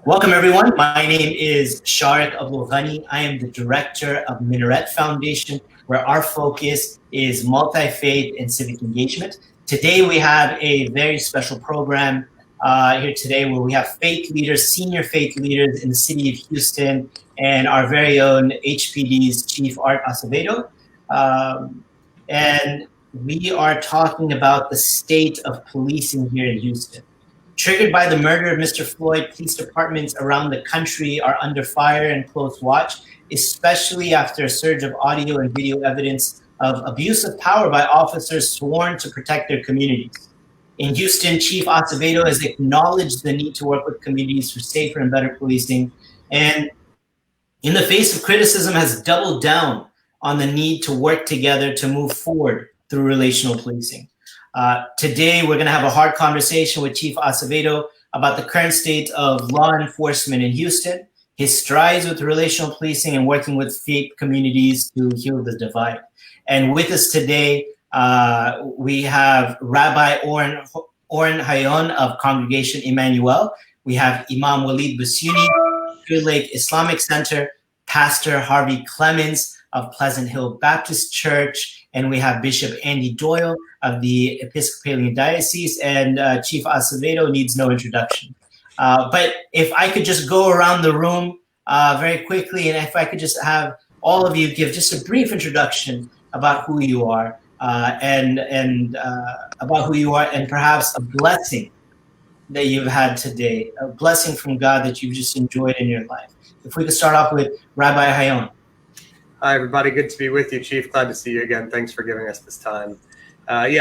Welcome, everyone. My name is Sharik Abdulghani. I am the director of Minaret Foundation, where our focus is multi-faith and civic engagement. Today, we have a very special program here today where we have faith leaders, senior faith leaders in the city of Houston, and our very own HPD's Chief Acevedo. And we are talking about the state of policing here in Houston. Triggered by the murder of Mr. Floyd, police departments around the country are under fire and close watch, especially after a surge of audio and video evidence of abuse of power by officers sworn to protect their communities. In Houston, Chief Acevedo has acknowledged the need to work with communities for safer and better policing, and in the face of criticism has doubled down on the need to work together to move forward through relational policing. Today, we're going to have a hard conversation with Chief Acevedo about the current state of law enforcement in Houston, his strides with relational policing, and working with faith communities to heal the divide. And with us today, we have Rabbi Oren Hayon of Congregation Emanu. We have Imam Walid Basuni, Good Lake Islamic Center, Pastor Harvey Clemens of Pleasant Hill Baptist Church, and we have Bishop Andy Doyle of the Episcopalian Diocese, and Chief Acevedo needs no introduction. But if I could just go around the room very quickly, and if I could just have all of you give just a brief introduction about who you are, and perhaps a blessing that you've had today, a blessing from God that you've just enjoyed in your life. If we could start off with Rabbi Hayon. Hi, everybody. Good to be with you, Chief. Glad to see you again. Thanks for giving us this time.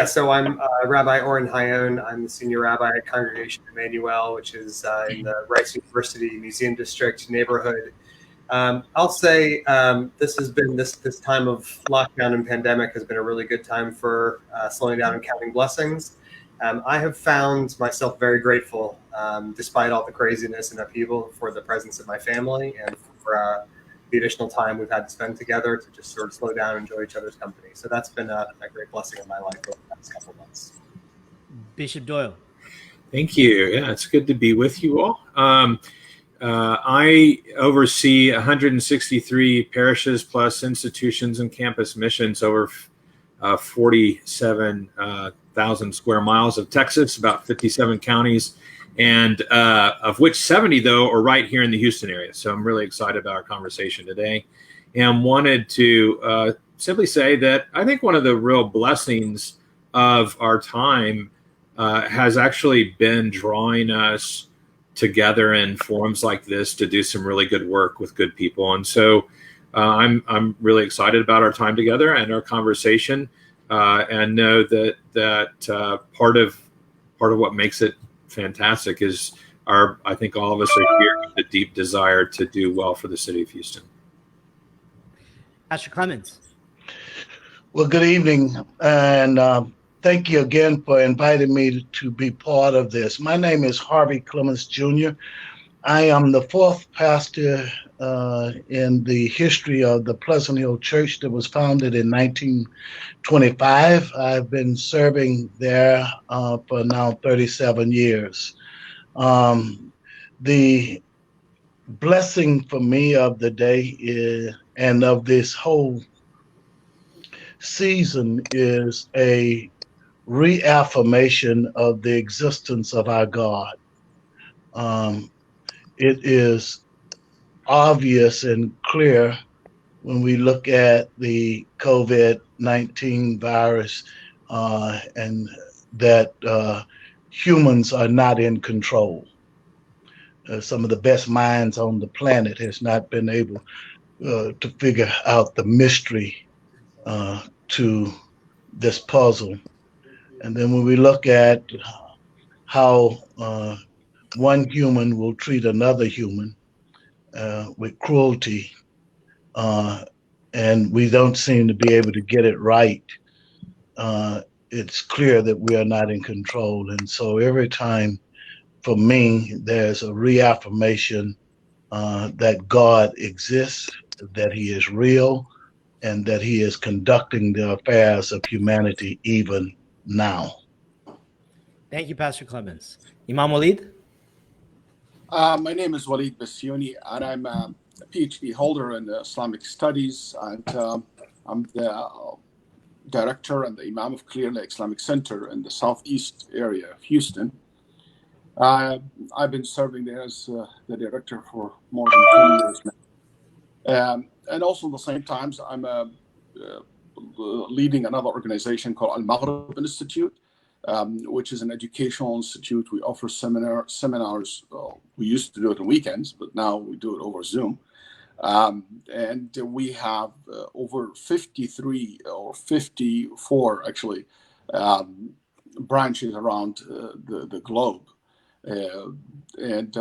So I'm Rabbi Oren Hayon. I'm the senior rabbi at Congregation Emanu, which is in the Rice University Museum District neighborhood. I'll say this has been this time of lockdown and pandemic has been a really good time for slowing down and counting blessings. I have found myself very grateful, despite all the craziness and upheaval, for the presence of my family and for the additional time we've had to spend together to just sort of slow down and enjoy each other's company. So that's been a great blessing in my life over the past couple of months. Bishop Doyle. Thank you. Yeah, it's good to be with you all. I oversee 163 parishes plus institutions and campus missions over 47,000 square miles of Texas, about 57 counties, and of which 70, though, are right here in the Houston area. So I'm really excited about our conversation today, and wanted to simply say that I think one of the real blessings of our time has actually been drawing us together in forums like this to do some really good work with good people. And so I'm really excited about our time together and our conversation, and know that part of what makes it fantastic is I think all of us are here with a deep desire to do well for the city of Houston. Pastor Clemens. Well, good evening, and thank you again for inviting me to be part of this. My name is Harvey Clemens Jr. I am the fourth pastor in the history of the Pleasant Hill Church that was founded in 1925. I've been serving there for now 37 years. The blessing for me of the day and of this whole season is a reaffirmation of the existence of our God. It is obvious and clear when we look at the COVID-19 virus and that humans are not in control. Some of the best minds on the planet has not been able to figure out the mystery to this puzzle. And then when we look at how one human will treat another human with cruelty, and we don't seem to be able to get it right, it's clear that we are not in control. And so every time, for me, there's a reaffirmation that God exists, that he is real, and that he is conducting the affairs of humanity even now. Thank you, Pastor Clemens. Imam Walid? My name is Walid Bassiouni, and I'm a PhD holder in Islamic Studies, and I'm the director and the Imam of Clear Lake Islamic Center in the southeast area of Houston. I've been serving there as the director for more than 20 years now. And also at the same time, I'm leading another organization called Al-Maghrib Institute, which is an educational institute. We offer seminars. We used to do it on weekends, but now we do it over Zoom. And we have over 53 or 54, actually, branches around the globe. And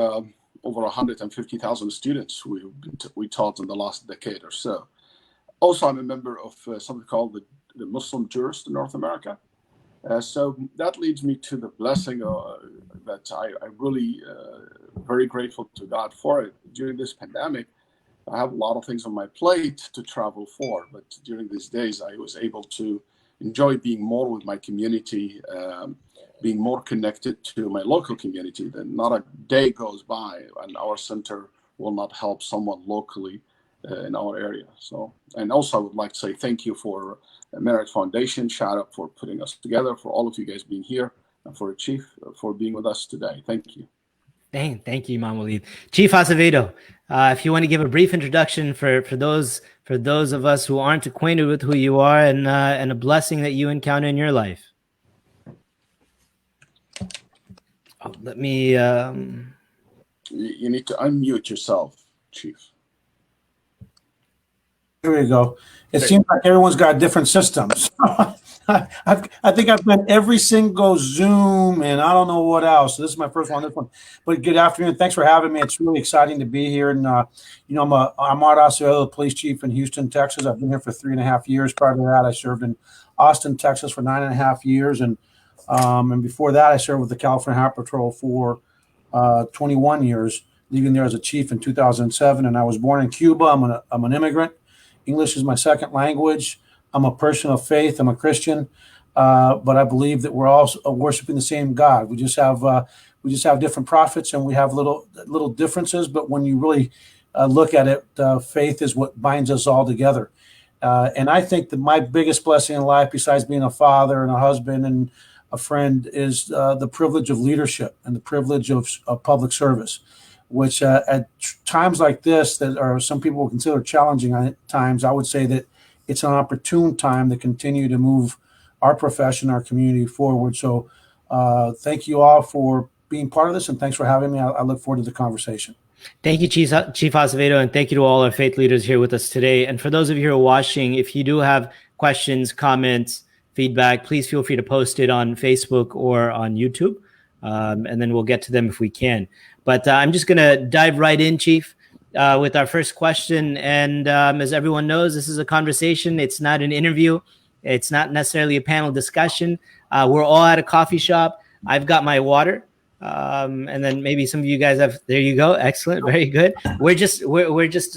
over 150,000 students we taught in the last decade or so. Also, I'm a member of something called the Muslim Jurist in North America. So that leads me to the blessing that I really very grateful to God for it. During this pandemic, I have a lot of things on my plate to travel for, but during these days, I was able to enjoy being more with my community, being more connected to my local community. Then not a day goes by and our center will not help someone locally in our area. So, and also I would like to say thank you for Minaret Foundation, shout out for putting us together, for all of you guys being here, and for Chief for being with us today. Thank you. Thank you, Imam Walid. Chief Acevedo, if you want to give a brief introduction for those of us who aren't acquainted with who you are and a blessing that you encounter in your life. Oh, let me. You need to unmute yourself, Chief. Here we go. It seems like everyone's got different systems. I think I've been every single Zoom and I don't know what else. So this is my first one. This one, but good afternoon. Thanks for having me. It's really exciting to be here. And you know, I'm Art Acevedo, the police chief in Houston, Texas. I've been here for 3.5 years. Prior to that, I served in Austin, Texas, for 9.5 years, and before that, I served with the California Highway Patrol for 21 years, leaving there as a chief in 2007. And I was born in Cuba. I'm an immigrant. English is my second language. I'm a person of faith. I'm a Christian, but I believe that we're all worshiping the same God. We just have different prophets, and we have little differences. But when you really look at it, faith is what binds us all together. And I think that my biggest blessing in life, besides being a father and a husband and a friend, is the privilege of leadership and the privilege of public service, which at times like this that are some people will consider challenging at times, I would say that it's an opportune time to continue to move our profession, our community forward. So thank you all for being part of this, and thanks for having me. I look forward to the conversation. Thank you, Chief Acevedo, and thank you to all our faith leaders here with us today. And for those of you who are watching, if you do have questions, comments, feedback, please feel free to post it on Facebook or on YouTube, and then we'll get to them if we can. But I'm just going to dive right in, Chief, with our first question. And as everyone knows, this is a conversation. It's not an interview. It's not necessarily a panel discussion. We're all at a coffee shop. I've got my water. And then maybe some of you guys have. There you go. Excellent. Very good. We're just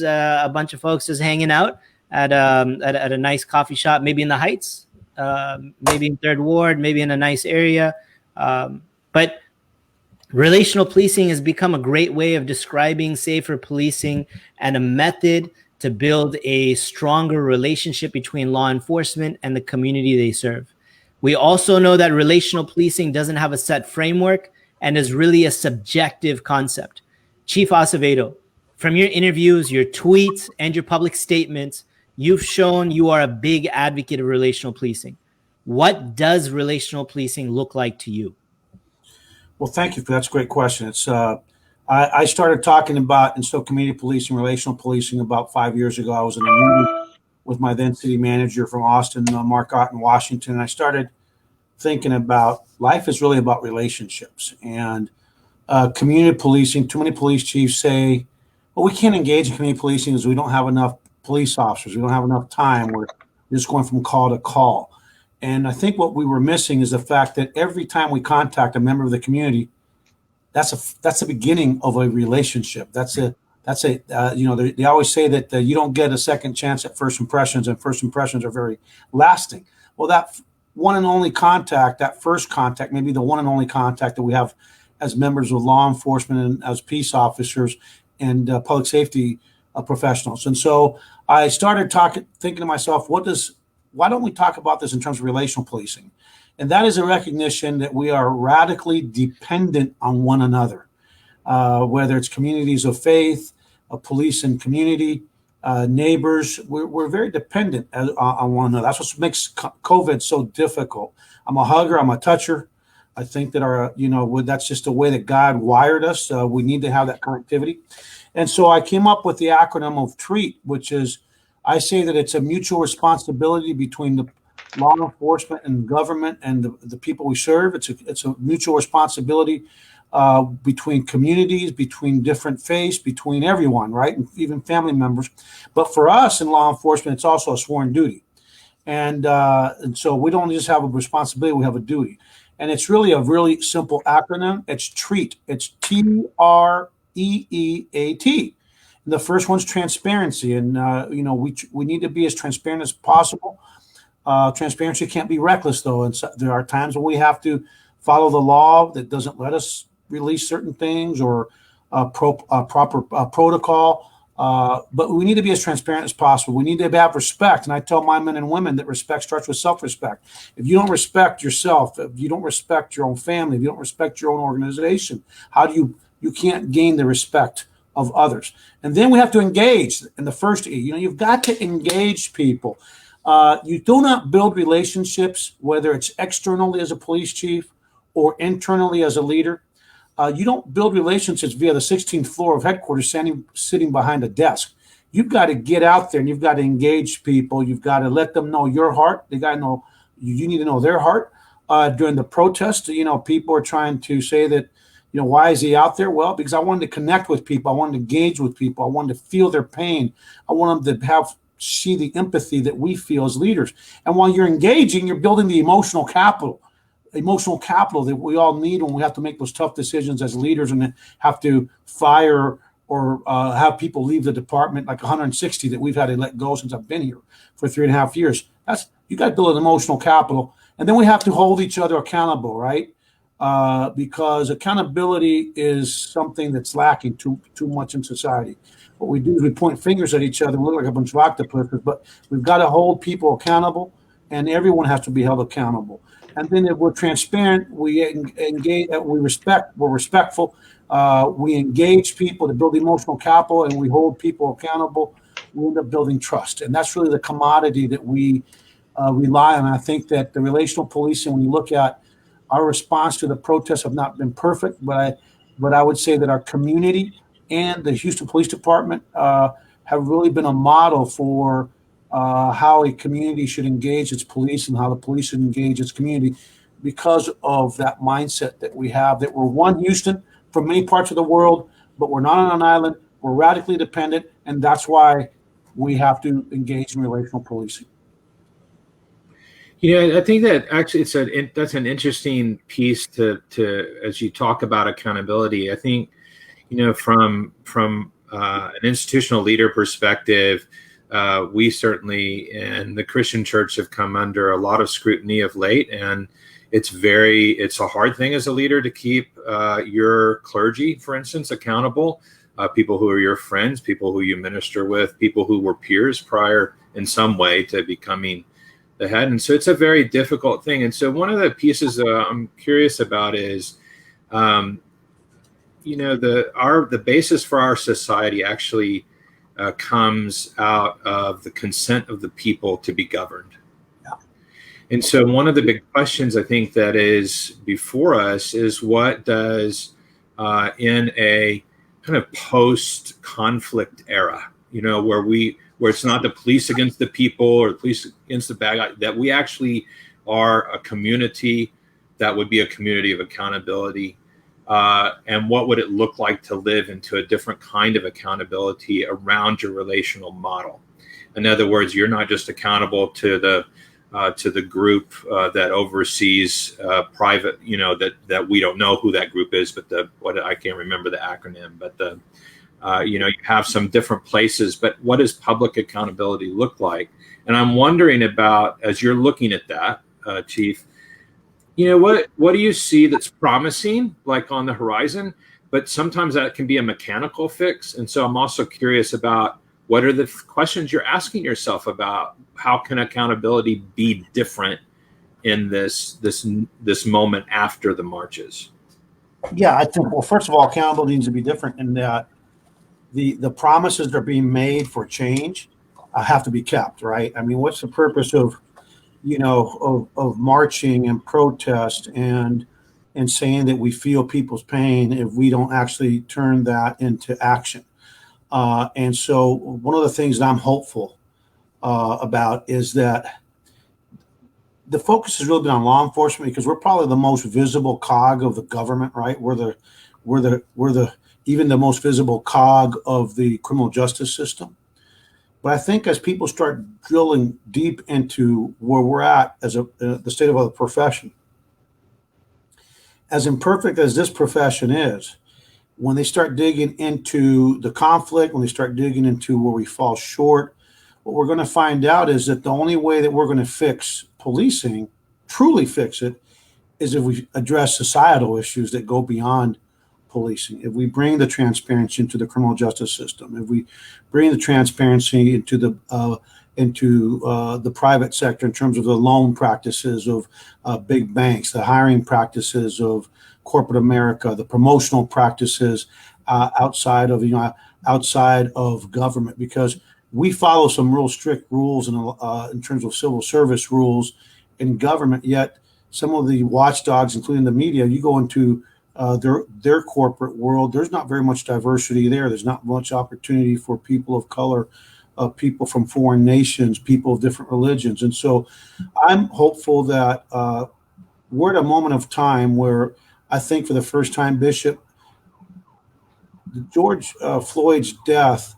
a bunch of folks just hanging out at a nice coffee shop, maybe in the Heights, maybe in Third Ward, maybe in a nice area. But relational policing has become a great way of describing safer policing and a method to build a stronger relationship between law enforcement and the community they serve. We also know that relational policing doesn't have a set framework and is really a subjective concept. Chief Acevedo, from your interviews, your tweets, and your public statements, you've shown you are a big advocate of relational policing. What does relational policing look like to you? Well, thank you for that's a great question. It's I started talking about and so community policing, relational policing about 5 years ago. I was in a meeting with my then city manager from Austin, Mark Ott in Washington, and I started thinking about life is really about relationships and community policing. Too many police chiefs say, well, we can't engage in community policing because we don't have enough police officers. We don't have enough time. We're just going from call to call. And I think what we were missing is the fact that every time we contact a member of the community, that's the beginning of a relationship. They always say that you don't get a second chance at first impressions, and first impressions are very lasting. Well, that one and only contact, that first contact, maybe the one and only contact that we have as members of law enforcement and as peace officers and public safety professionals. And so I started thinking to myself, why don't we talk about this in terms of relational policing? And that is a recognition that we are radically dependent on one another, whether it's communities of faith, police and community, neighbors. We're very dependent on one another. That's what makes COVID so difficult. I'm a hugger. I'm a toucher. I think that that's just the way that God wired us. We need to have that connectivity. And so I came up with the acronym of TREAT, which is, I say that it's a mutual responsibility between the law enforcement and government and the people we serve. It's a mutual responsibility between communities, between different faiths, between everyone, right? And even family members. But for us in law enforcement, it's also a sworn duty. And so we don't just have a responsibility, we have a duty. And it's really a really simple acronym. It's TREAT. It's TREEAT. And the first one's transparency. And, we need to be as transparent as possible. Transparency can't be reckless, though. And so there are times when we have to follow the law that doesn't let us release certain things or proper protocol. But we need to be as transparent as possible. We need to have respect. And I tell my men and women that respect starts with self-respect. If you don't respect yourself, if you don't respect your own family, if you don't respect your own organization, you can't gain the respect of others. And then we have to engage in the first E. You've got to engage people. You do not build relationships, whether it's externally as a police chief or internally as a leader. You don't build relationships via the 16th floor of headquarters sitting behind a desk. You've got to get out there and you've got to engage people. You've got to let them know your heart. They got to know, you need to know their heart. During the protest, people are trying to say that, why is he out there? Well, because I wanted to connect with people. I wanted to engage with people. I wanted to feel their pain. I want them to see the empathy that we feel as leaders. And while you're engaging, you're building the emotional capital that we all need when we have to make those tough decisions as leaders and have to fire or have people leave the department, like 160 that we've had to let go since I've been here for 3.5 years. You got to build an emotional capital. And then we have to hold each other accountable, right? Because accountability is something that's lacking too much in society. What we do is we point fingers at each other and look like a bunch of octopuses, but we've got to hold people accountable, and everyone has to be held accountable. And then if we're transparent, we engage, we're respectful, we engage people to build emotional capital, and we hold people accountable. We end up building trust, and that's really the commodity that we rely on. I think that the relational policing, when you look at our response to the protests, have not been perfect, but I would say that our community and the Houston Police Department have really been a model for how a community should engage its police and how the police should engage its community, because of that mindset that we have, that we're one Houston from many parts of the world, but we're not on an island. We're radically dependent, and that's why we have to engage in relational policing. I think that actually that's an interesting piece to as you talk about accountability. I think, from an institutional leader perspective, we certainly in the Christian church have come under a lot of scrutiny of late, and it's a hard thing as a leader to keep your clergy, for instance, accountable, people who are your friends, people who you minister with, people who were peers prior in some way to becoming the head. And so it's a very difficult thing. And so one of the pieces I'm curious about is, the basis for our society actually comes out of the consent of the people to be governed. Yeah. And so one of the big questions I think that is before us is, what does in a kind of post-conflict era, where it's not the police against the people or the police against the bad guy, that we actually are a community that would be a community of accountability. And what would it look like to live into a different kind of accountability around your relational model? In other words, you're not just accountable to the group that oversees private, that we don't know who that group is, but I can't remember the acronym, but you have some different places, but what does public accountability look like? And I'm wondering about, as you're looking at that, Chief, What do you see that's promising, like on the horizon? But sometimes that can be a mechanical fix. And so I'm also curious about what are the questions you're asking yourself about how can accountability be different in this moment after the marches? Yeah, I think, well, first of all, accountability needs to be different in that the promises that are being made for change have to be kept, right? I mean, what's the purpose of marching and protest and saying that we feel people's pain if we don't actually turn that into action? And so one of the things that I'm hopeful about is that the focus has really been on law enforcement because we're probably the most visible cog of the government, right? We're the even the most visible cog of the criminal justice system. But I think as people start drilling deep into where we're at as the state of the profession, as imperfect as this profession is, when they start digging into the conflict, when they start digging into where we fall short, what we're going to find out is that the only way that we're going to fix policing, truly fix it, is if we address societal issues that go beyond policing. If we bring the transparency into the criminal justice system, if we bring the transparency into the private sector in terms of the loan practices of big banks, the hiring practices of corporate America, the promotional practices outside of government, because we follow some real strict rules in terms of civil service rules in government. Yet some of the watchdogs, including the media, you go into their corporate world, there's not very much diversity there. There's not much opportunity for people of color, people from foreign nations, people of different religions. And so I'm hopeful that we're at a moment of time where I think for the first time, Bishop, George Floyd's death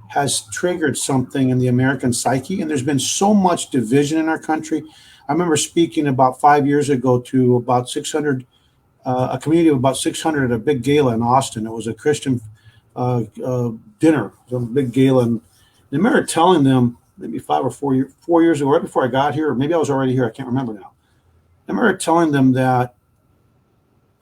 has triggered something in the American psyche. And there's been so much division in our country. I remember speaking about 5 years ago to about 600, a community of about 600 at a big gala in Austin. It was a Christian dinner, a big gala. And I remember telling them maybe 4 years ago, right before I got here, or maybe I was already here, I can't remember now. I remember telling them that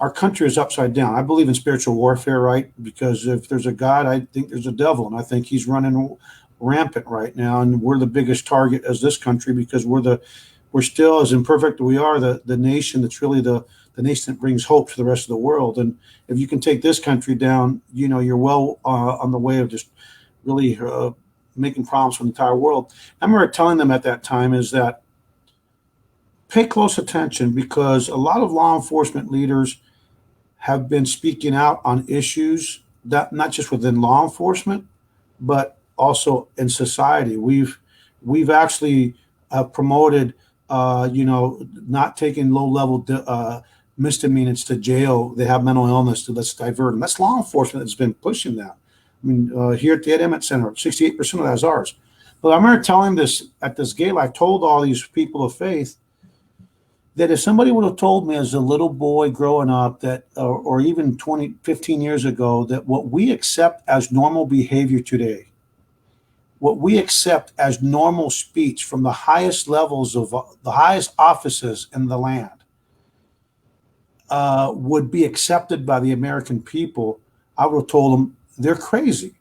our country is upside down. I believe in spiritual warfare, right? Because if there's a God, I think there's a devil, and I think he's running rampant right now. And we're the biggest target as this country because we're still, as imperfect as we are, the nation that's really the nation that brings hope to the rest of the world. And if you can take this country down, you're well on the way of just really making problems for the entire world. I remember telling them at that time is that pay close attention because a lot of law enforcement leaders have been speaking out on issues that not just within law enforcement, but also in society. We've actually promoted, not taking low-level misdemeanors to jail. They have mental illness, let's divert them. That's law enforcement that's been pushing that. I mean, here at the Ed Emmett Center, 68% of that is ours. But I remember telling this at this gala, I told all these people of faith that if somebody would have told me as a little boy growing up that, or even 15 years ago, that what we accept as normal behavior today, what we accept as normal speech from the highest levels of the highest offices in the land would be accepted by the American people, I would have told them they're crazy,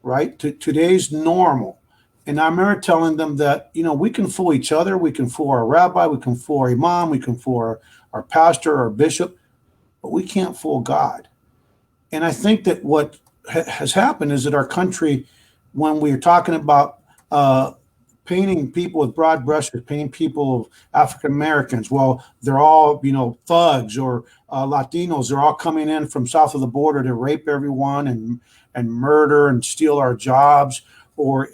right? Today's normal. And I remember telling them that, we can fool each other. We can fool our rabbi. We can fool our imam. We can fool our pastor, our bishop, but we can't fool God. And I think that what has happened is that our country, when we're talking about painting people with broad brushes, painting people of African Americans, well, they're all, thugs or Latinos. They're all coming in from south of the border to rape everyone and murder and steal our jobs, or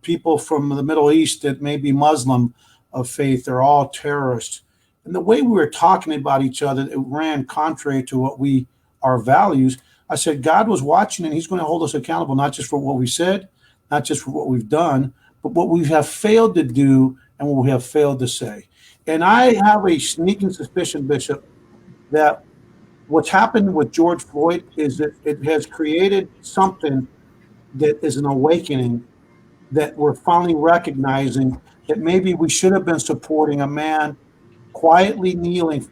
people from the Middle East that may be Muslim of faith, they're all terrorists. And the way we were talking about each other, it ran contrary to our values. I said, God was watching and he's going to hold us accountable, not just for what we said, not just for what we've done, but what we have failed to do and what we have failed to say. And I have a sneaking suspicion, Bishop, that what's happened with George Floyd is that it has created something that is an awakening, that we're finally recognizing that maybe we should have been supporting a man quietly kneeling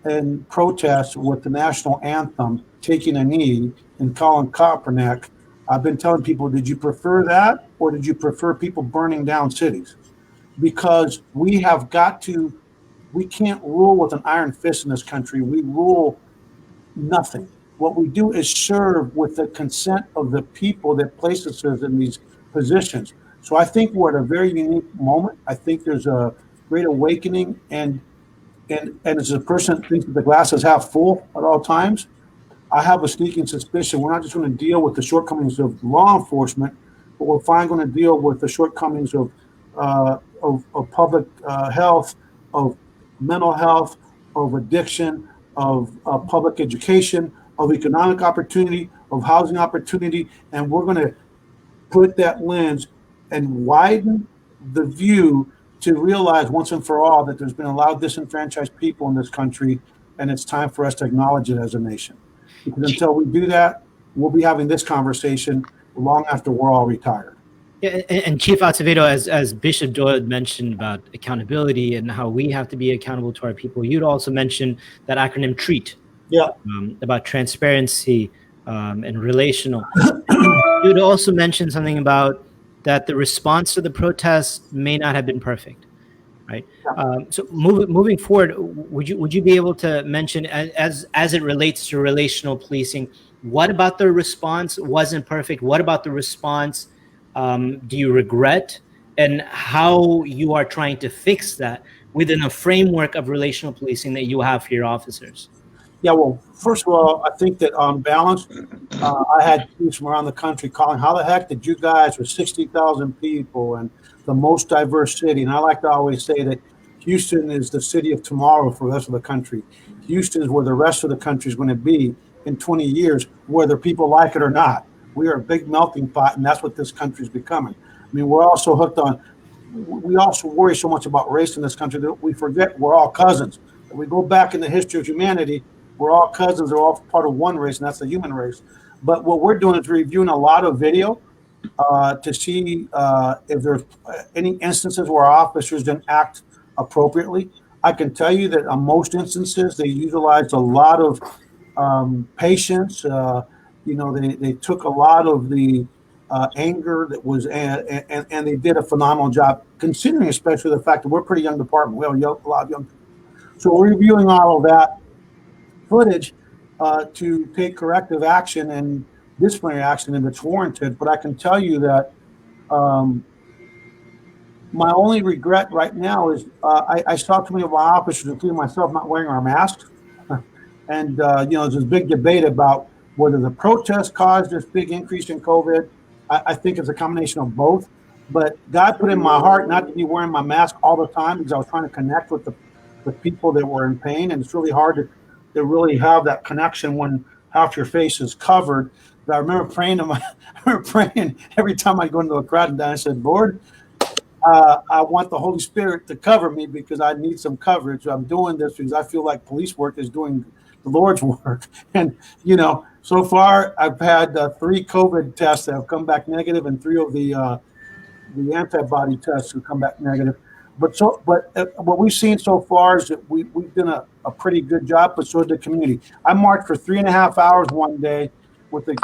in protest with the national anthem, taking a knee, and Colin Kaepernick, I've been telling people, did you prefer that or did you prefer people burning down cities? Because we can't rule with an iron fist in this country. We rule nothing. What we do is serve with the consent of the people that place us in these positions. So I think we're at a very unique moment. I think there's a great awakening, and as a person that thinks that the glass is half full at all times, I have a sneaking suspicion we're not just going to deal with the shortcomings of law enforcement, but we're finally going to deal with the shortcomings of public health, of mental health, of addiction, of public education, of economic opportunity, of housing opportunity, and we're going to put that lens and widen the view to realize once and for all that there's been a lot of disenfranchised people in this country, and it's time for us to acknowledge it as a nation. Because until we do that, we'll be having this conversation long after we're all retired. Yeah, and Chief Acevedo, as Bishop Doyle mentioned about accountability and how we have to be accountable to our people, you'd also mentioned that acronym TREAT. Yeah. About transparency and relational. You'd also mentioned something about that the response to the protests may not have been perfect, right? Yeah. So moving forward, would you be able to mention, as it relates to relational policing, what about the response wasn't perfect? What about the response do you regret, and how you are trying to fix that within a framework of relational policing that you have for your officers? Yeah, well, first of all, I think that on balance, I had chiefs from around the country calling, how the heck did you guys with 60,000 people and the most diverse city? And I like to always say that Houston is the city of tomorrow for the rest of the country. Houston is where the rest of the country is going to be in 20 years, whether people like it or not. We are a big melting pot, and that's what this country is becoming. I mean, we're also hooked on, we also worry so much about race in this country that we forget we're all cousins. If we go back in the history of humanity, we're all cousins, we're all part of one race, and that's the human race. But what we're doing is reviewing a lot of video to see if there's any instances where our officers didn't act appropriately. I can tell you that on most instances, they utilized a lot of patience. They took a lot of the anger that was, and they did a phenomenal job, considering especially the fact that we're a pretty young department. We have a lot of young people. So we're reviewing all of that footage to take corrective action and disciplinary action if it's warranted. But I can tell you that my only regret right now is I saw too many of our officers, including myself, not wearing our masks. And, there's this big debate about whether the protest caused this big increase in COVID. I think it's a combination of both. But God put in my heart not to be wearing my mask all the time because I was trying to connect with the people that were in pain. And it's really hard to really have that connection when half your face is covered. But I remember praying every time I go into a crowd, and I said, Lord, I want the Holy Spirit to cover me because I need some coverage. I'm doing this because I feel like police work is doing the Lord's work. And, so far I've had 3 COVID tests that have come back negative and 3 of the antibody tests have come back negative. But what we've seen so far is that we've done a pretty good job, but so did the community. I marched for 3.5 hours one day with the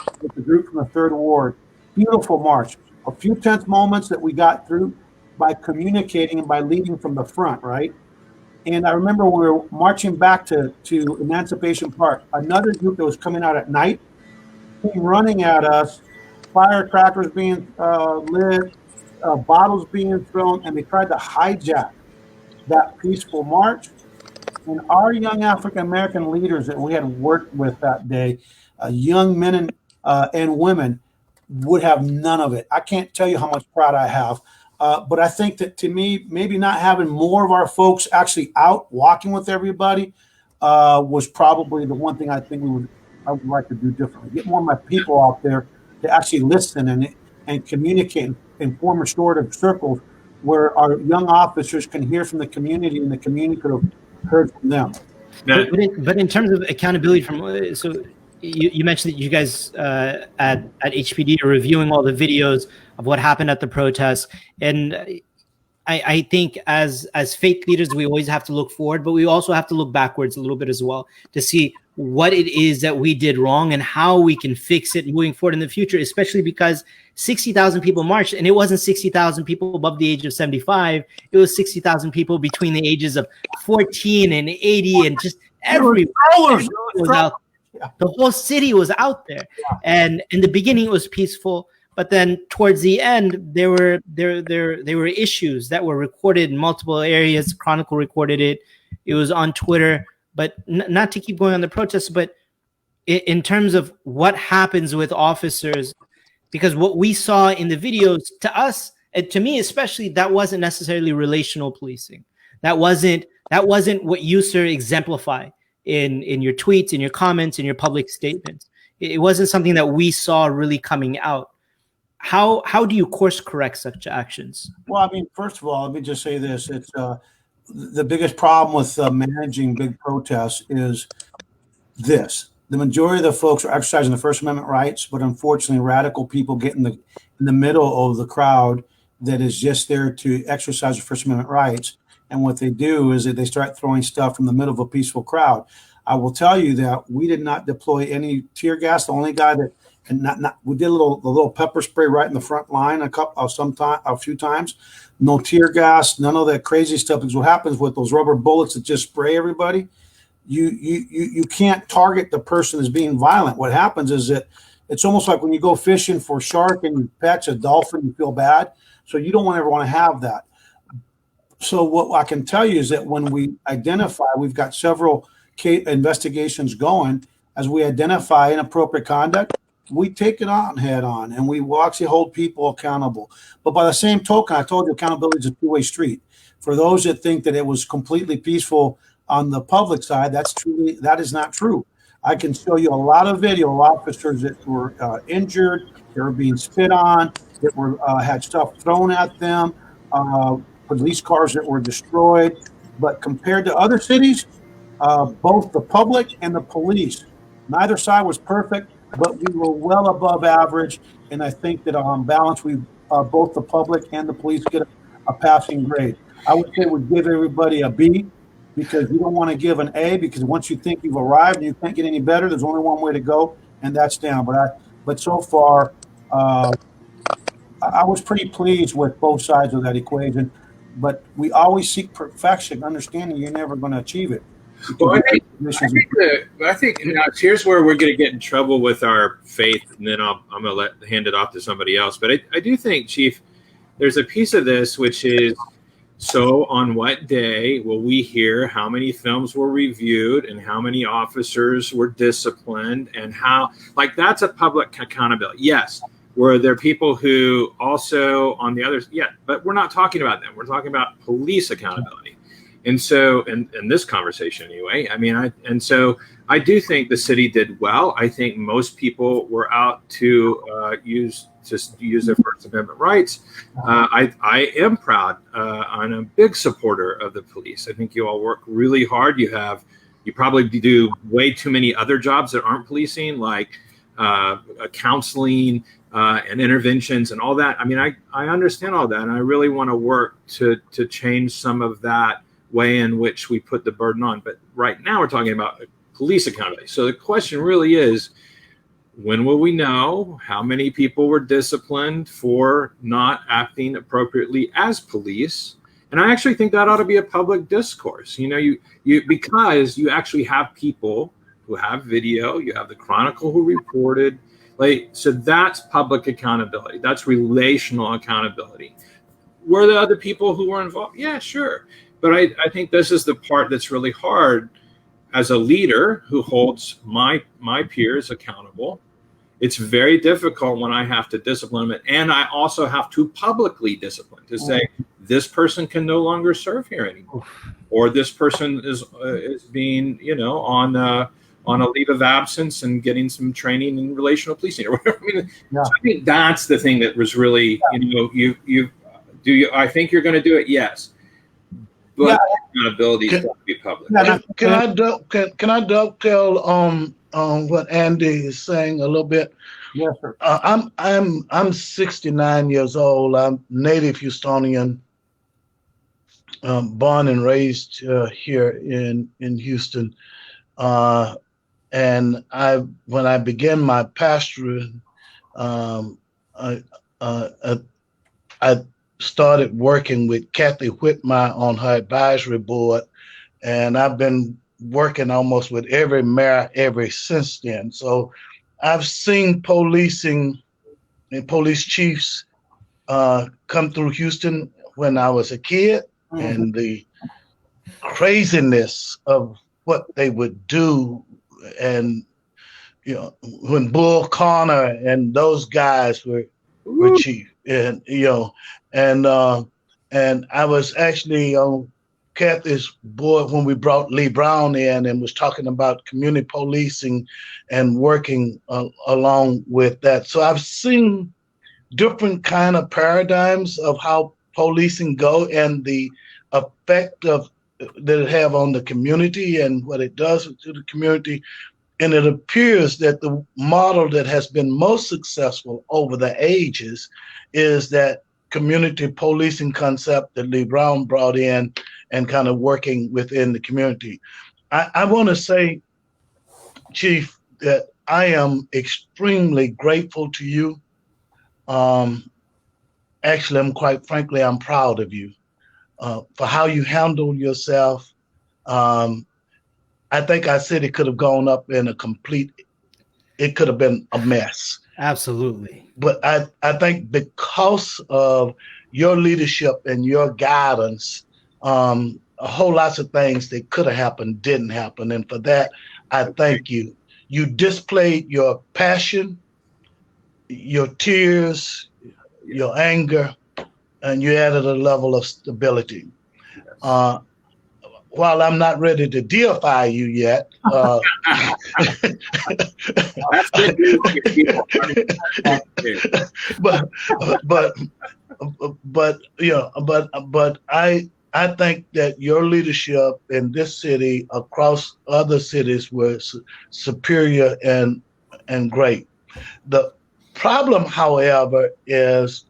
group from the 3rd Ward. Beautiful march. A few tense moments that we got through by communicating and by leading from the front, right? And I remember we were marching back to Emancipation Park. Another group that was coming out at night came running at us, firecrackers being lit, bottles being thrown, and they tried to hijack that peaceful march. And our young African-American leaders that we had worked with that day, young men and women, would have none of it. I can't tell you how much pride I have. But I think that, to me, maybe not having more of our folks actually out walking with everybody was probably the one thing I think I would like to do differently. Get more of my people out there to actually listen and communicate and form restorative circles where our young officers can hear from the community and the community could have heard from them. Now, but in terms of accountability, you mentioned that you guys at HPD are reviewing all the videos of what happened at the protests, and I think as faith leaders, we always have to look forward, but we also have to look backwards a little bit as well to see what it is that we did wrong and how we can fix it moving forward in the future, especially because 60,000 people marched, and it wasn't 60,000 people above the age of 75. It was 60,000 people between the ages of 14 and 80, and just everyone was out. The whole city was out there. And in the beginning, it was peaceful. But then towards the end, there were issues that were recorded in multiple areas. Chronicle recorded it. It was on Twitter. But not to keep going on the protests, but in terms of what happens with officers, because what we saw in the videos, to us, and to me especially, that wasn't necessarily relational policing. That wasn't what you, sir, exemplify in your tweets, in your comments, in your public statements. It wasn't something that we saw really coming out. How do you course correct such actions? Well, I mean, first of all, let me just say this. It's the biggest problem with managing big protests is this. The majority of the folks are exercising the First Amendment rights, but unfortunately, radical people get in the middle of the crowd that is just there to exercise the First Amendment rights. And what they do is that they start throwing stuff from the middle of a peaceful crowd. I will tell you that we did not deploy any tear gas. The only guy that we did the little pepper spray right in the front line a few times. No tear gas, none of that crazy stuff. Because what happens with those rubber bullets that just spray everybody, you can't target the person as being violent. What happens is that it's almost like when you go fishing for shark and you catch a dolphin, you feel bad. So you don't ever want to have that. So what I can tell you is that when we identify, we've got several investigations going. As we identify inappropriate conduct, we take it on head on, and we will actually hold people accountable. But by the same token, I told you accountability is a two-way street. For those that think that it was completely peaceful on the public side, that is not true. I can show you a lot of video of officers that were injured, that were being spit on, that were had stuff thrown at them, police cars that were destroyed. But compared to other cities, both the public and the police, neither side was perfect, but we were well above average. And I think that on balance, we both the public and the police get a passing grade. I would say we give everybody a B, because you don't want to give an A, because once you think you've arrived and you can't get any better, there's only one way to go, and that's down. But so far, I was pretty pleased with both sides of that equation. But we always seek perfection, understanding you're never going to achieve it. Well, I think now, here's where we're going to get in trouble with our faith, and then I'm going to hand it off to somebody else. But I do think, Chief, there's a piece of this which is, so on what day will we hear how many films were reviewed and how many officers were disciplined, and how, like, that's a public accountability. Yes. Were there people who also on the others? Yeah, but we're not talking about them. We're talking about police accountability. And so, in this conversation anyway, I mean, I do think the city did well. I think most people were out to use their First Amendment rights. I am proud. I'm a big supporter of the police. I think you all work really hard. You probably do way too many other jobs that aren't policing, like counseling and interventions and all that. I mean, I understand all that, and I really want to work to change some of that way in which we put the burden on. But right now we're talking about police accountability. So the question really is, when will we know how many people were disciplined for not acting appropriately as police? And I actually think that ought to be a public discourse. You know, because you actually have people who have video, you have the Chronicle who reported, so that's public accountability. That's relational accountability. Were there other people who were involved? Yeah, sure. But I think this is the part that's really hard as a leader who holds my peers accountable. It's very difficult when I have to discipline them, and I also have to publicly discipline to say this person can no longer serve here anymore, or this person is being, on a leave of absence and getting some training in relational policing or whatever. I mean, so I think that's the thing that was really, I think you're going to do it, yes, but accountability has to be public. Can I dovetail on what Andy is saying a little bit? Yes, sir. I'm 69 years old. I'm native Houstonian. born and raised here in Houston, and when I began my pastorate, um, I, I started working with Kathy Whitmire on her advisory board, and I've been working almost with every mayor ever since then. So I've seen policing and police chiefs come through Houston when I was a kid, and the craziness of what they would do. And when Bull Connor and those guys were chief, and and I was actually on Kathy's board when we brought Lee Brown in and was talking about community policing and working along with that. So I've seen different kind of paradigms of how policing go and the effect of that it have on the community and what it does to the community. And it appears that the model that has been most successful over the ages is that community policing concept that Lee Brown brought in and kind of working within the community. I want to say, Chief, that I am extremely grateful to you. Actually, I'm proud of you for how you handled yourself. I think our city could have gone up in it could have been a mess. Absolutely. But I think because of your leadership and your guidance, a whole lots of things that could have happened didn't happen. And for that, I thank you. You displayed your passion, your tears, your anger, and you added a level of stability. While I'm not ready to deify you yet, but I think that your leadership in this city across other cities was superior and great. The problem, however, is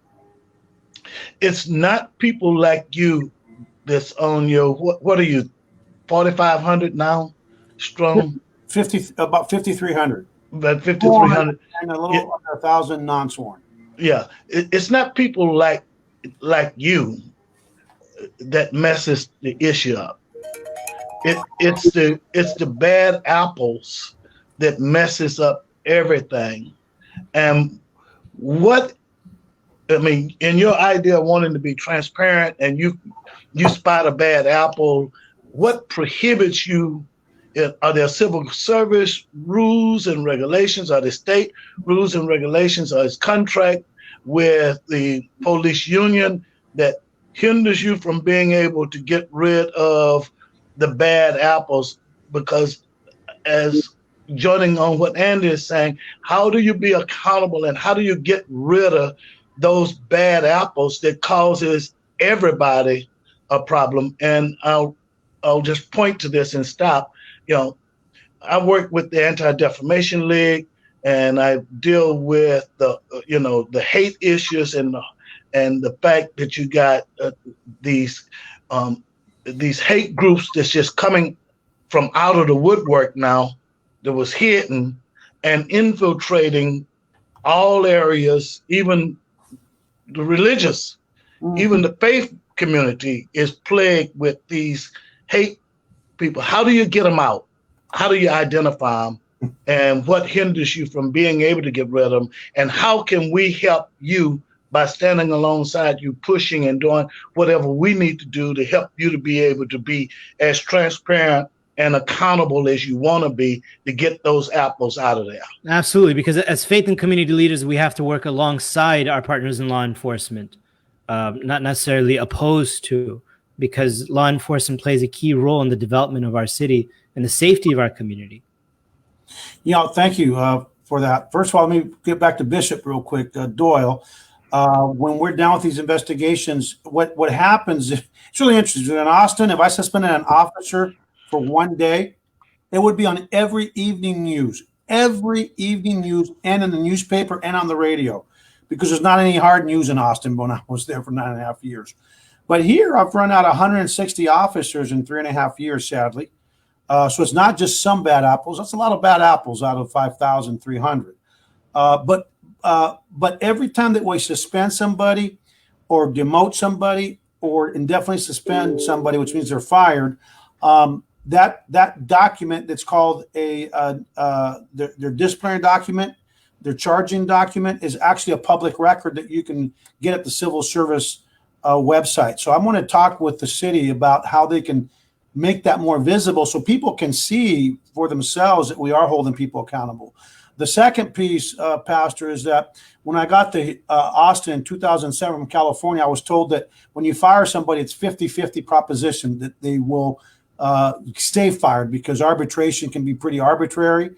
it's not people like you that's on your, what are you, 4,500 now strong? About 5,300. About 5,300. And a little under 1,000 non-sworn. Yeah, it's not people like you that messes the issue up. It's the bad apples that messes up everything. And in your idea of wanting to be transparent and you spot a bad apple, what prohibits you? Are there civil service rules and regulations? Are there state rules and regulations? Or is contract with the police union that hinders you from being able to get rid of the bad apples? Because as joining on what Andy is saying, how do you be accountable and how do you get rid of those bad apples that causes everybody a problem? And I'll just point to this and stop. I work with the Anti-Defamation League, and I deal with the hate issues and the fact that you got these hate groups that's just coming from out of the woodwork now that was hidden and infiltrating all areas, even the religious, even the faith community is plagued with these hate people. How do you get them out? How do you identify them? And what hinders you from being able to get rid of them? And how can we help you by standing alongside you, pushing and doing whatever we need to do to help you to be able to be as transparent and accountable as you want to be to get those apples out of there? Absolutely, because as faith and community leaders, we have to work alongside our partners in law enforcement, not necessarily opposed to, because law enforcement plays a key role in the development of our city and the safety of our community. Thank you for that. First of all, let me get back to Bishop real quick. Doyle, when we're done with these investigations, what happens, it's really interesting. In Austin, if I suspended an officer for one day, it would be on every evening news and in the newspaper and on the radio, because there's not any hard news in Austin when I was there for 9.5 years. But here I've run out 160 officers in 3.5 years, sadly. So it's not just some bad apples. That's a lot of bad apples out of 5,300. But every time that we suspend somebody or demote somebody or indefinitely suspend somebody, which means they're fired, that document that's called their disciplinary document, their charging document, is actually a public record that you can get at the civil service website. So I'm going to talk with the city about how they can make that more visible so people can see for themselves that we are holding people accountable. The second piece, Pastor, is that when I got to Austin in 2007 from California, I was told that when you fire somebody, it's 50-50 proposition that they will stay fired because arbitration can be pretty arbitrary,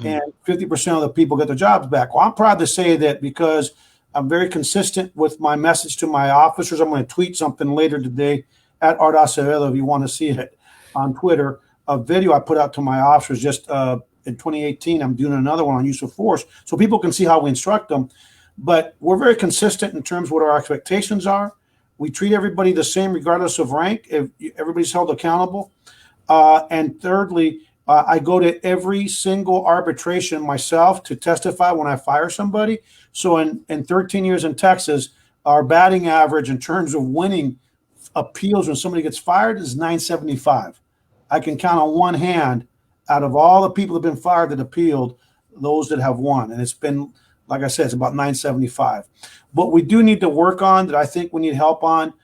and 50% of the people get their jobs back. Well, I'm proud to say that because I'm very consistent with my message to my officers. I'm going to tweet something later today at Art Acevedo if you want to see it on Twitter, a video I put out to my officers just in 2018. I'm doing another one on use of force so people can see how we instruct them. But we're very consistent in terms of what our expectations are. We treat everybody the same regardless of rank. If everybody's held accountable. And thirdly, I go to every single arbitration myself to testify when I fire somebody. So in 13 years in Texas, our batting average in terms of winning appeals when somebody gets fired is 975. I can count on one hand out of all the people that have been fired that appealed, those that have won. And it's been, like I said, it's about 975. But we do need to work on that. I think we need help on.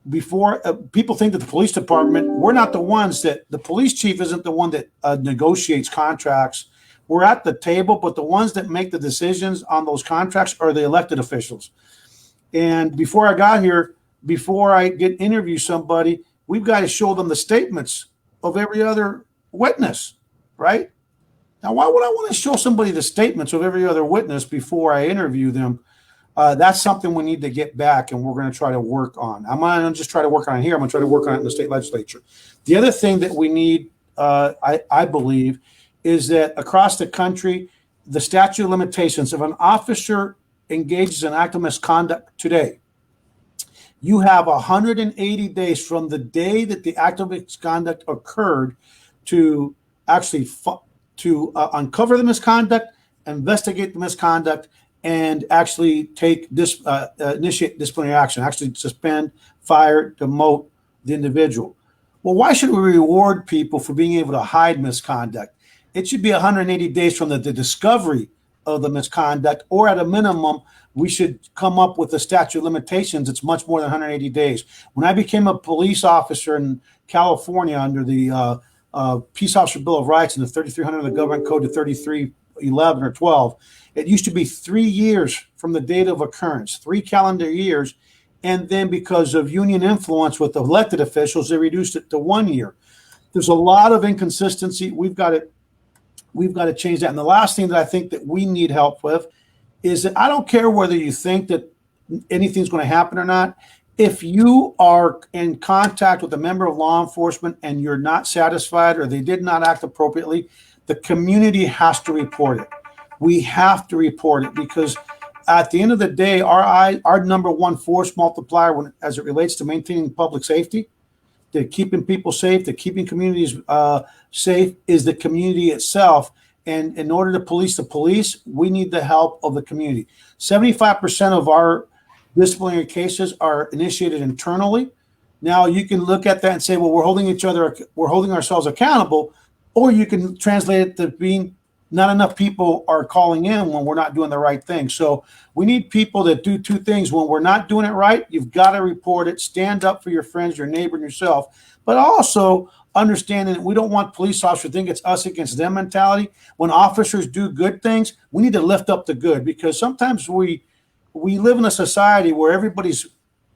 Before people think that the police department, we're not the ones that the police chief isn't the one that negotiates contracts. We're at the table, but the ones that make the decisions on those contracts are the elected officials. And before I got here, before I get interview somebody, we've got to show them the statements of every other witness, right? Now, why would I want to show somebody the statements of every other witness before I interview them? That's something we need to get back, and we're going to try to work on. I'm not going to just try to work on it here. I'm going to try to work on it in the state legislature. The other thing that we need, I believe, is that across the country, the statute of limitations, if an officer engages in act of misconduct today, you have 180 days from the day that the act of misconduct occurred to actually uncover the misconduct, investigate the misconduct, and actually initiate disciplinary action, actually suspend, fire, demote the individual. Well, why should we reward people for being able to hide misconduct? It should be 180 days from the discovery of the misconduct, or at a minimum, we should come up with a statute of limitations. It's much more than 180 days. When I became a police officer in California under the Peace Officer Bill of Rights and the 3300 of the Government Code to 3311 or 12, it used to be 3 years from the date of occurrence, 3 calendar years. And then because of union influence with elected officials, they reduced it to 1 year. There's a lot of inconsistency. We've got to change that. And the last thing that I think that we need help with is that I don't care whether you think that anything's going to happen or not. If you are in contact with a member of law enforcement and you're not satisfied or they did not act appropriately, the community has to report it. We have to report it because at the end of the day, our number one force multiplier as it relates to maintaining public safety, to keeping people safe, to keeping communities safe, is the community itself. And in order to police the police, we need the help of the community. 75% of our disciplinary cases are initiated internally. Now you can look at that and say, well, we're holding ourselves accountable, or you can translate it to being not enough people are calling in when we're not doing the right thing. So we need people that do two things. When we're not doing it right, you've got to report it, stand up for your friends, your neighbor, and yourself, but also understanding that we don't want police officers to think it's us against them mentality. When officers do good things, we need to lift up the good, because sometimes we live in a society where everybody's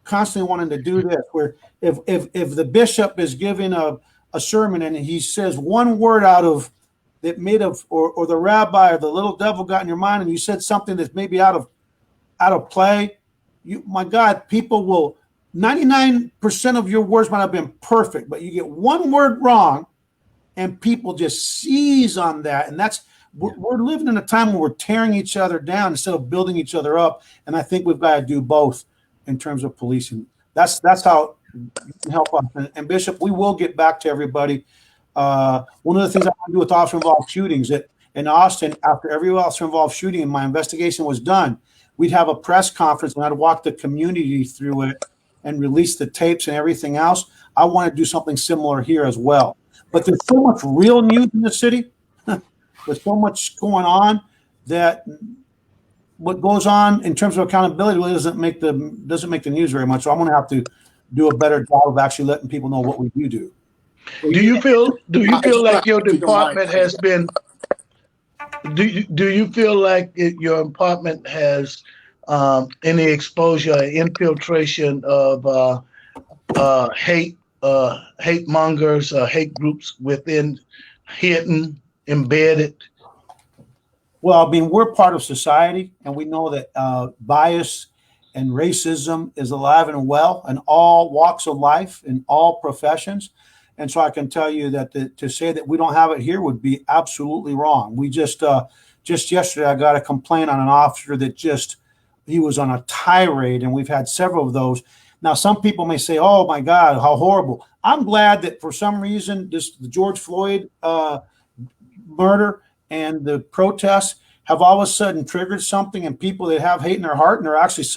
constantly wanting to do this, where if the bishop is giving a sermon and he says one word out of that made of, or the rabbi or the little devil got in your mind and you said something that's maybe out of play, my God, people will, 99% of your words might have been perfect, but you get one word wrong and people just seize on that. And we're living in a time where we're tearing each other down instead of building each other up. And I think we've got to do both in terms of policing. That's how you can help us. And Bishop, we will get back to everybody. One of the things I want to do with officer involved shootings that in Austin, after every officer involved shooting and my investigation was done, we'd have a press conference and I'd walk the community through it and release the tapes and everything else. I want to do something similar here as well. But there's so much real news in the city. There's so much going on that what goes on in terms of accountability really doesn't make the news very much. So I'm going to have to do a better job of actually letting people know what we do. Do you feel like your department has been? Do you feel like your department has any exposure, or infiltration of hate mongers, hate groups within, hidden, embedded? Well, I mean, we're part of society, and we know that bias and racism is alive and well in all walks of life, in all professions. And so I can tell you that to say that we don't have it here would be absolutely wrong. We just yesterday, I got a complaint on an officer that he was on a tirade, and we've had several of those. Now, some people may say, oh my God, how horrible. I'm glad that for some reason, the George Floyd murder and the protests have all of a sudden triggered something, and people that have hate in their heart and they're actually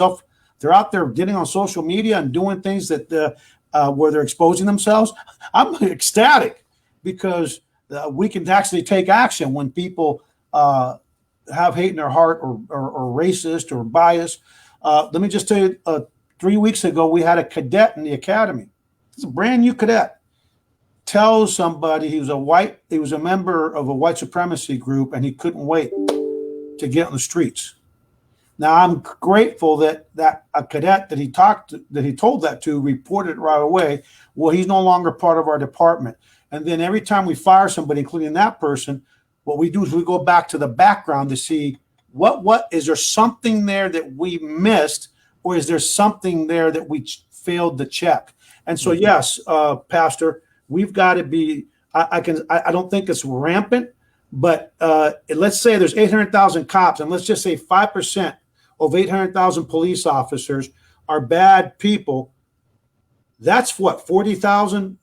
they're out there getting on social media and doing things that where they're exposing themselves. I'm ecstatic because we can actually take action when people have hate in their heart or racist or biased. Let me just tell you, 3 weeks ago, we had a cadet in the academy. He's a brand new cadet. Tells somebody he was a member of a white supremacy group, and he couldn't wait to get on the streets. Now, I'm grateful that a cadet that he told that to reported right away. Well, he's no longer part of our department. And then every time we fire somebody, including that person, what we do is we go back to the background to see what is there something there that we missed, or is there something there that we failed to check? And so, yes, Pastor, we've got to be. I don't think it's rampant, but let's say there's 800,000 cops, and let's just say 5% of 800,000 police officers are bad people. That's what, 40,000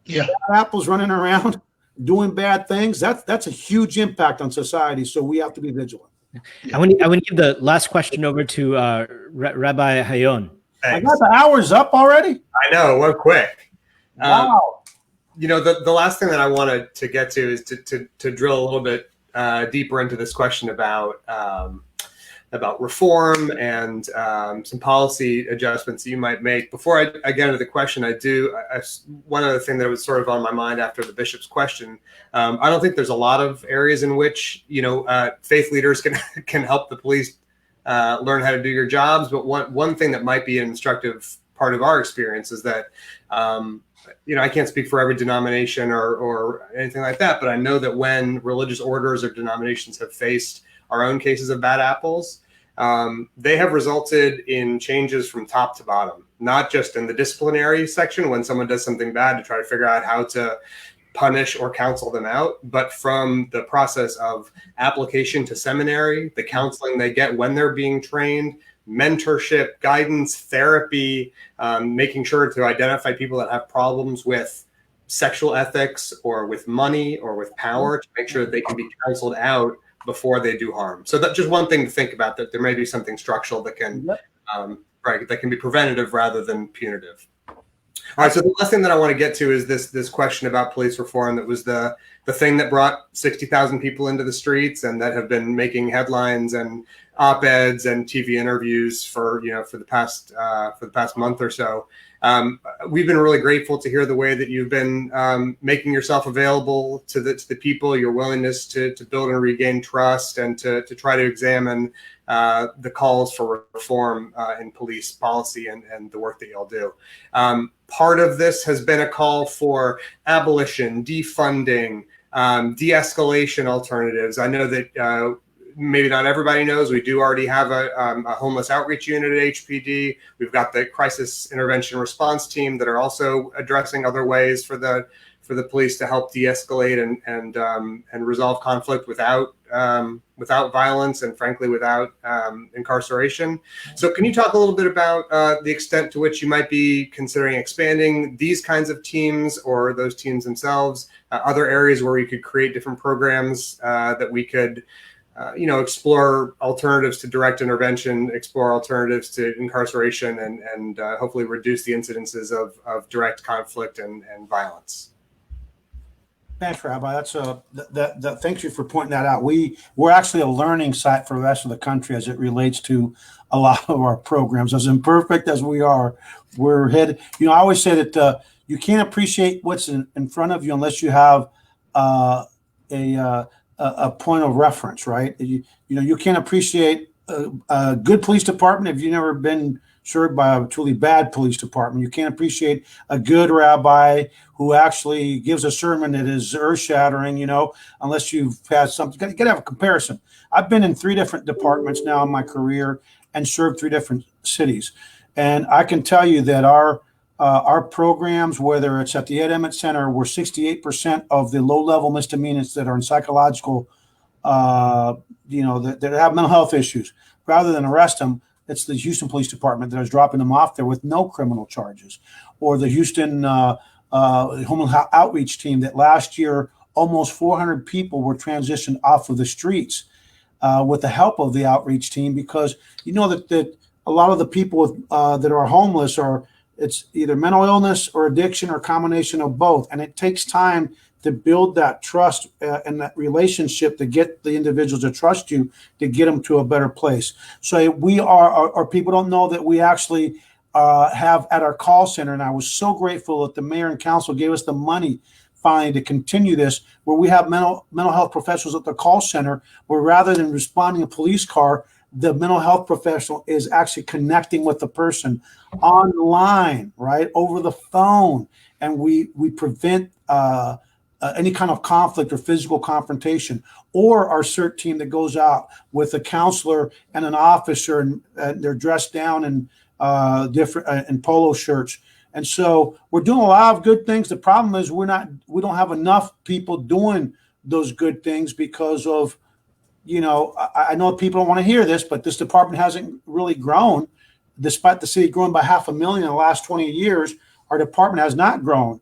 bad apples running around doing bad things. That's a huge impact on society. So we have to be vigilant. I want to give the last question over to Rabbi Hayon. I got the hours up already. I know, we're quick. Wow. The last thing that I wanted to get to is to drill a little bit deeper into this question about reform and some policy adjustments that you might make. Before I get into the question, one other thing that was sort of on my mind after the bishop's question. I don't think there's a lot of areas in which faith leaders can help the police learn how to do your jobs. But one thing that might be an instructive part of our experience is that I can't speak for every denomination or anything like that, but I know that when religious orders or denominations have faced our own cases of bad apples, they have resulted in changes from top to bottom, not just in the disciplinary section when someone does something bad to try to figure out how to punish or counsel them out, but from the process of application to seminary, the counseling they get when they're being trained, mentorship, guidance, therapy, making sure to identify people that have problems with sexual ethics or with money or with power to make sure that they can be counseled out before they do harm. So that's just one thing to think about, that there may be something structural that can that can be preventative rather than punitive. All right, so the last thing that I want to get to is this question about police reform that was the thing that brought 60,000 people into the streets and that have been making headlines and op-eds and TV interviews for the past month or so. We've been really grateful to hear the way that you've been making yourself available to the people, your willingness to build and regain trust, and to try to examine the calls for reform in police policy and the work that y'all do. Part of this has been a call for abolition, defunding, de-escalation alternatives. I know that maybe not everybody knows, we do already have a homeless outreach unit at HPD. We've got the crisis intervention response team that are also addressing other ways for the police to help de-escalate and resolve conflict without without violence and frankly without incarceration. So can you talk a little bit about the extent to which you might be considering expanding these kinds of teams or those teams themselves, other areas where we could create different programs that we could explore alternatives to direct intervention, explore alternatives to incarceration, and hopefully reduce the incidences of direct conflict and violence? Thanks, Rabbi. Thank you for pointing that out. We're actually a learning site for the rest of the country as it relates to a lot of our programs. As imperfect as we are, we're headed. I always say that you can't appreciate what's in front of you unless you have a point of reference, right? You can't appreciate a good police department if you've never been served by a truly bad police department. You can't appreciate a good rabbi who actually gives a sermon that is earth-shattering, unless you've had something. You got to have a comparison. I've been in 3 different departments now in my career and served 3 different cities, and I can tell you that our programs, whether it's at the Ed Emmett Center, where 68% of the low-level misdemeanors that are in psychological, that have mental health issues, rather than arrest them, it's the Houston Police Department that is dropping them off there with no criminal charges, or the Houston Home Outreach Team that last year almost 400 people were transitioned off of the streets with the help of the outreach team, because that a lot of the people that are homeless it's either mental illness or addiction or combination of both, and it takes time to build that trust and that relationship to get the individuals to trust you, to get them to a better place. So we our people don't know that we actually have at our call center, and I was so grateful that the mayor and council gave us the money finally to continue this, where we have mental health professionals at the call center, where rather than responding a police car, the mental health professional is actually connecting with the person online, right, over the phone, and we prevent any kind of conflict or physical confrontation. Or our CERT team that goes out with a counselor and an officer, and they're dressed down in different in polo shirts. And so we're doing a lot of good things. The problem is we don't have enough people doing those good things because of, I know people don't want to hear this, but this department hasn't really grown. Despite the city growing by 500,000 in the last 20 years, our department has not grown.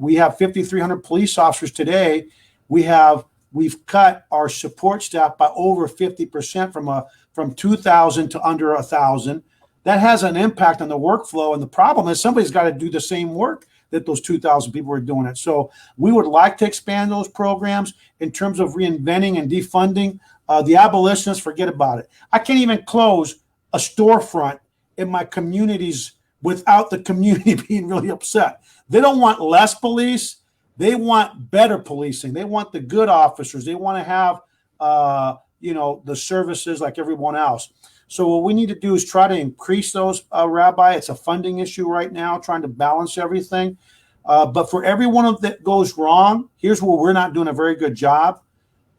We have 5,300 police officers today. We've cut our support staff by over 50% from 2,000 to under 1,000. That has an impact on the workflow, and the problem is somebody's got to do the same work that those 2,000 people are doing it. So we would like to expand those programs in terms of reinventing and defunding. The abolitionists, forget about it. I can't even close a storefront in my communities without the community being really upset. They don't want less police. They want better policing. They want the good officers. They want to have, the services like everyone else. So what we need to do is try to increase those, Rabbi. It's a funding issue right now, trying to balance everything. But for every one of that goes wrong, here's where we're not doing a very good job.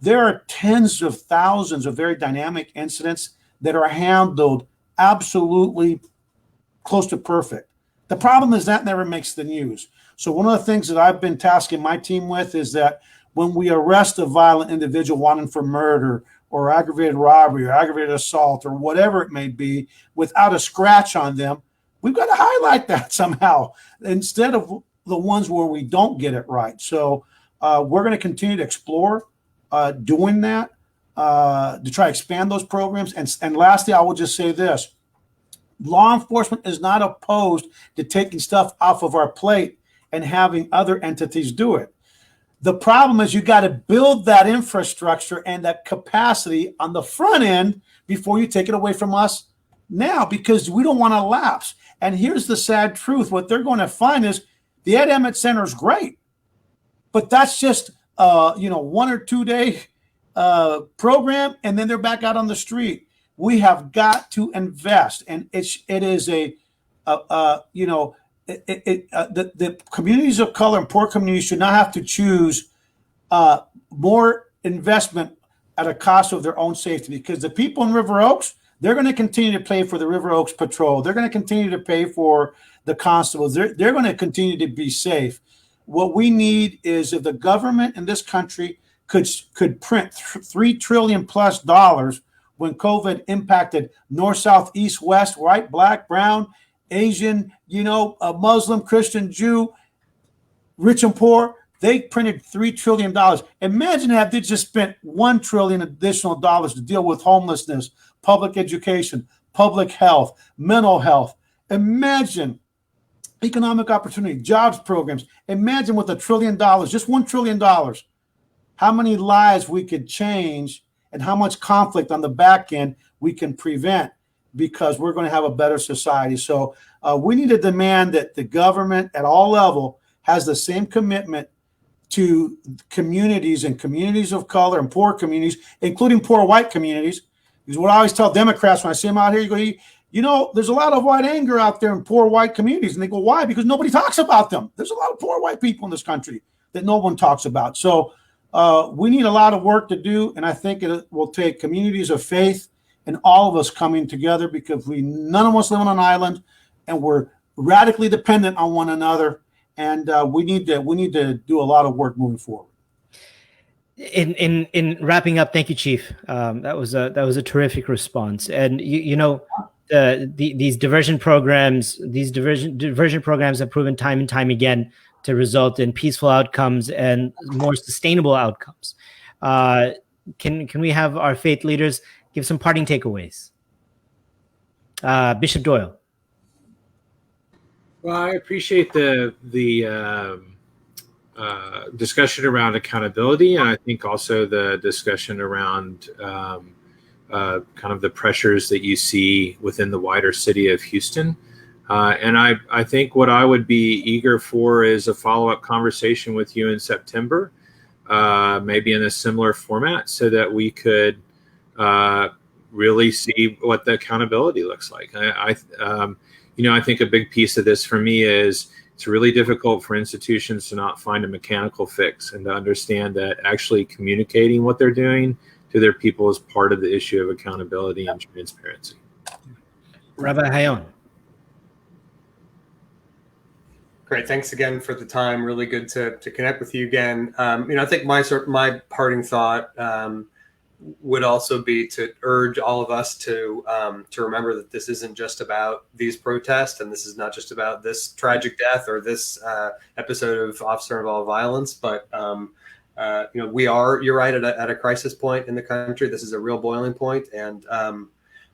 There are tens of thousands of very dynamic incidents that are handled absolutely close to perfect. The problem is that never makes the news. So one of the things that I've been tasking my team with is that when we arrest a violent individual wanted for murder or aggravated robbery or aggravated assault or whatever it may be, without a scratch on them, we've got to highlight that somehow instead of the ones where we don't get it right. So we're going to continue to explore doing that to try to expand those programs. And lastly, I will just say this. Law enforcement is not opposed to taking stuff off of our plate and having other entities do it. The problem is you got to build that infrastructure and that capacity on the front end before you take it away from us now, because we don't want to lapse. And here's the sad truth. What they're going to find is the Ed Emmett Center is great, but that's just 1 or 2 day program, and then they're back out on the street. We have got to invest, and the communities of color and poor communities should not have to choose more investment at a cost of their own safety, because the people in River Oaks, they're going to continue to pay for the River Oaks Patrol. They're going to continue to pay for the constables. They're going to continue to be safe. What we need is if the government in this country could print $3 trillion plus dollars when COVID impacted north, south, east, west, white, black, brown, Asian, Muslim, Christian, Jew, rich and poor. They printed $3 trillion. Imagine if they just spent $1 trillion additional dollars to deal with homelessness, public education, public health, mental health. Imagine economic opportunity, jobs programs. Imagine with $1 trillion, just $1 trillion, how many lives we could change and how much conflict on the back end we can prevent, because we're going to have a better society. So we need to demand that the government at all level has the same commitment to communities and communities of color and poor communities, including poor white communities. Because what I always tell Democrats when I see them out here, you go, there's a lot of white anger out there in poor white communities. And they go, why? Because nobody talks about them. There's a lot of poor white people in this country that no one talks about. So we need a lot of work to do. And I think it will take communities of faith and all of us coming together, because none of us live on an island and we're radically dependent on one another. And we need to do a lot of work moving forward. In wrapping up, thank you, Chief. That was a terrific response. And these diversion programs have proven time and time again to result in peaceful outcomes and more sustainable outcomes. Can we have our faith leaders give some parting takeaways? Bishop Doyle. Well, I appreciate the discussion around accountability, and I think also the discussion around kind of the pressures that you see within the wider city of Houston. And I think what I would be eager for is a follow-up conversation with you in September, maybe in a similar format, so that we could really see what the accountability looks like. I think a big piece of this for me is it's really difficult for institutions to not find a mechanical fix and to understand that actually communicating what they're doing to their people is part of the issue of accountability and transparency. Rabbi Hayon. Great. Thanks again for the time. Really good to connect with you again. I think my parting thought would also be to urge all of us to remember that this isn't just about these protests, and this is not just about this tragic death or this episode of officer-involved violence, but you're right, at a crisis point in the country. This is a real boiling point, and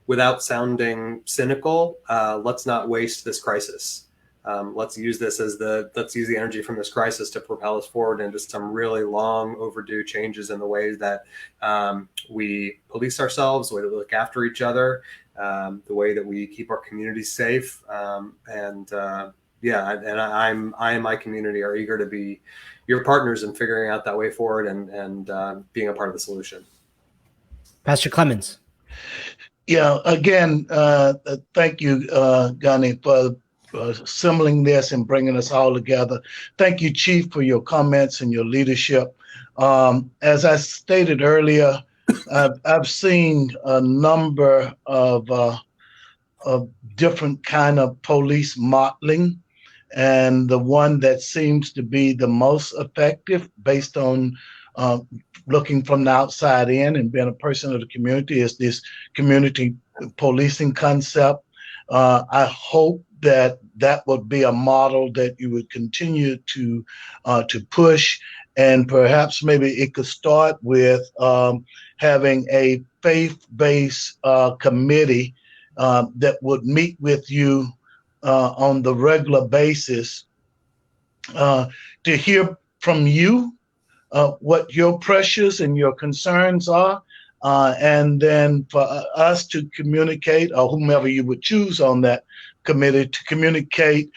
without sounding cynical, let's not waste this crisis. Let's use the energy from this crisis to propel us forward into some really long overdue changes in the ways that we police ourselves, the way that we look after each other, the way that we keep our communities safe. I and my community are eager to be your partners in figuring out that way forward and being a part of the solution. Pastor Clemens. Yeah, again, thank you, Ghani, for assembling this and bringing us all together. Thank you, Chief, for your comments and your leadership. As I stated earlier, I've seen a number of different kind of police modeling, and the one that seems to be the most effective based on looking from the outside in and being a person of the community is this community policing concept. I hope that would be a model that you would continue to push, and perhaps maybe it could start with having a faith-based committee that would meet with you on the regular basis to hear from you what your pressures and your concerns are, and then for us to communicate, or whomever you would choose on that committee to communicate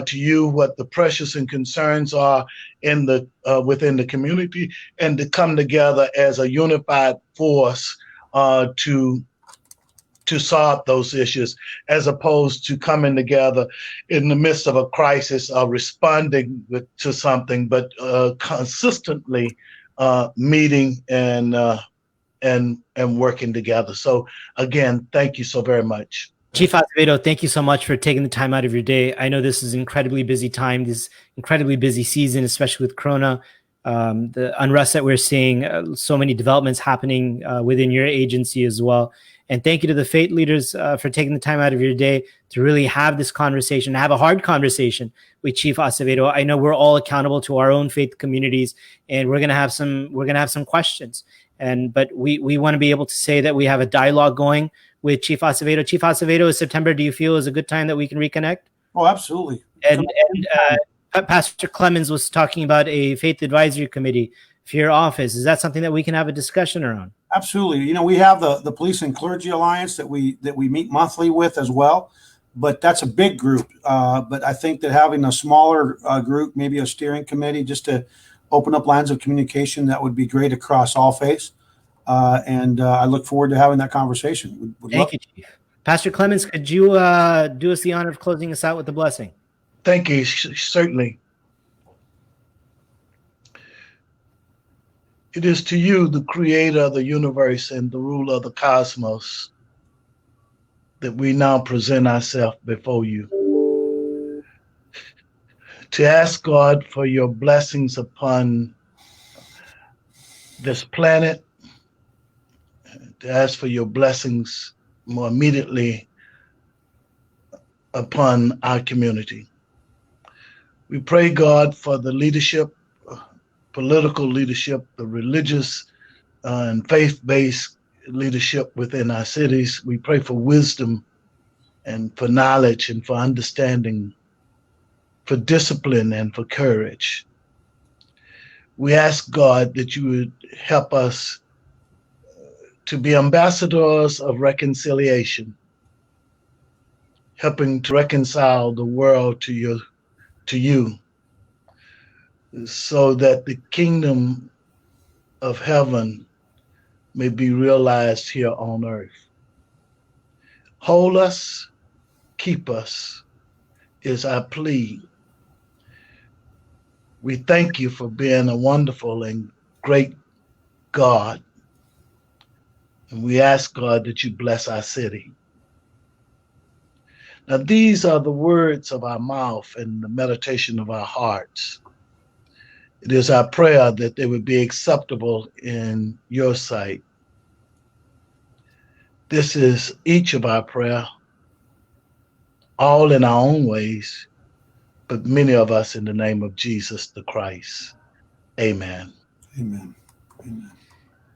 to you what the pressures and concerns are in the within the community, and to come together as a unified force to solve those issues, as opposed to coming together in the midst of a crisis or responding to something, but consistently meeting and working together. So again, thank you so very much. Chief Acevedo, thank you so much for taking the time out of your day. I know this is an incredibly busy time, this incredibly busy season, especially with Corona. the unrest that we're seeing, so many developments happening within your agency as well. And thank you to the faith leaders for taking the time out of your day to really have this conversation, have a hard conversation with Chief Acevedo. I know we're all accountable to our own faith communities, and we're gonna have some questions. But we want to be able to say that we have a dialogue going with Chief Acevedo. Chief Acevedo, September, do you feel is a good time that we can reconnect? Oh, absolutely. And Pastor Clemens was talking about a faith advisory committee for your office. Is that something that we can have a discussion around? Absolutely. You know, we have the Police and Clergy Alliance that we meet monthly with as well, but that's a big group. But I think that having a smaller group, maybe a steering committee, just to open up lines of communication, that would be great across all faiths. And I look forward to having that conversation. Thank you, Chief. Pastor Clemens, could you do us the honor of closing us out with a blessing? Thank you. Certainly. It is to you, the creator of the universe and the ruler of the cosmos, that we now present ourselves before you. To ask God for your blessings upon this planet, to ask for your blessings more immediately upon our community. We pray, God, for the leadership, political leadership, the religious and faith-based leadership within our cities. We pray for wisdom and for knowledge and for understanding, for discipline and for courage. We ask, God, that you would help us to be ambassadors of reconciliation, helping to reconcile the world to you, so that the kingdom of heaven may be realized here on earth. Hold us, keep us, is our plea. We thank you for being a wonderful and great God. And we ask, God, that you bless our city. Now, these are the words of our mouth and the meditation of our hearts. It is our prayer that they would be acceptable in your sight. This is each of our prayer, all in our own ways, but many of us in the name of Jesus the Christ. Amen. Amen. Amen.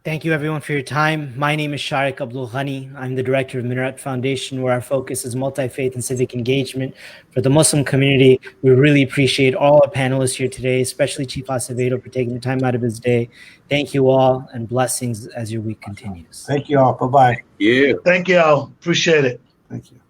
Thank you, everyone, for your time. My name is Sharik Abdul Ghani. I'm the director of Minaret Foundation, where our focus is multi-faith and civic engagement for the Muslim community. We really appreciate all our panelists here today, especially Chief Acevedo for taking the time out of his day. Thank you all, and blessings as your week continues. Thank you all. Bye-bye. Yeah. Thank you all. Appreciate it. Thank you.